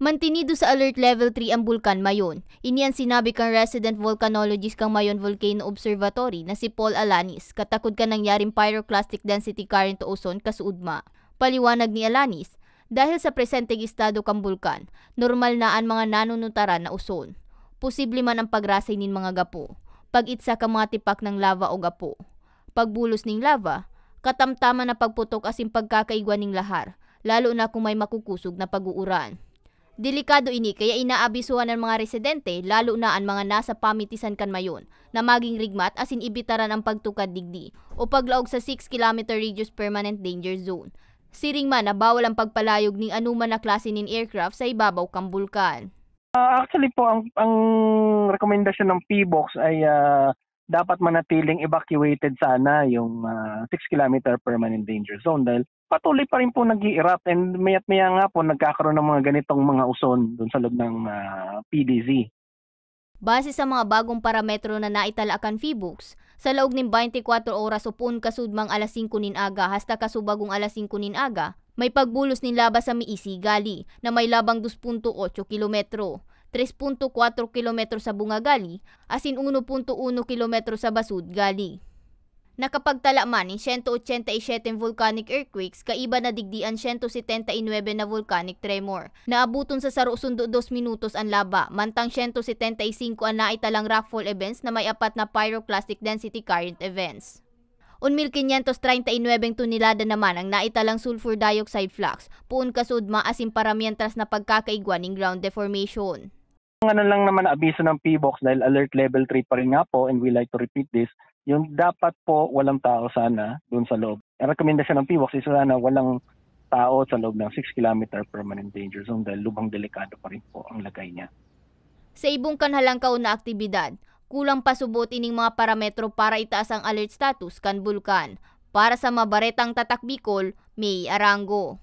Mantinido sa Alert Level 3 ang bulkan mayon. Iniyan sinabi kang resident volcanologist kang Mayon Volcano Observatory na si Paul Alanis, katakod ka nangyaring pyroclastic density current o ozone kasuudma. Paliwanag ni Alanis, dahil sa presenteng estado kang bulkan, normal na ang mga nanunutaran na ozone. Posible man ang pagrasay nin mga gapo, pag-itsa ka mga tipak ng lava o gapo. Pagbulos ning lava, katamtaman na pagputok asin pagkakaigwan ning lahar, lalo na kung may makukusog na pag-uuran. Delikado ini kaya inaabisuhan ng mga residente lalo na ang mga nasa pamitisan kan mayon na maging rigmat asin ibitaran ang pagtukad digdi o paglaog sa 6 km radius permanent danger zone. Siring man na bawal ang pagpalayog ning anuman na klase nin aircraft sa ibabaw kang bulkan. Actually po, ang rekomendasyon ng PBOX ay dapat manatiling evacuated sana yung 6 km permanent danger zone dahil patuloy pa rin po nag-i-erupt and maya't maya nga po nagkakaroon ng mga ganitong mga uson doon sa loob ng PDZ. Base sa mga bagong parametro na naitala kan PBOX, sa loob ng 24 oras o pun kasudmang alas 5 nin aga hasta kasubagong alas 5 nin aga, may pagbulos nin laba sa Miisi gali na may labang 2.8 kilometro, 3.4 kilometro sa Bungagali, asin 1.1 kilometro sa Basud gali. Nakapagtala man in 187 volcanic earthquakes, kaiba na digdian 179 na volcanic tremor. Naabuton sa 0.2 minutos ang laba, mantang 175 ang naitalang rockfall events na may apat na pyroclastic density current events. 1,539 tonelada naman ang naitalang sulfur dioxide flux, puun kasudma asin para mientras na pagkakaigwan ng ground deformation. Ano lang naman na abiso ng PBOX dahil alert level 3 pa rin nga po and we like to repeat this, yung dapat po walang tao sana doon sa loob. Ang rekomendasyon ng PBOX is sana walang tao sa loob ng 6 km permanent danger zone dahil lubhang delikado pa rin po ang lagay niya. Sa ibong kanhalangkaw na aktibidad, kulang pa subot ining mga parametro para itaas ang alert status kan bulkan. Para sa Mabaretang Tatak Bicol, May Arango.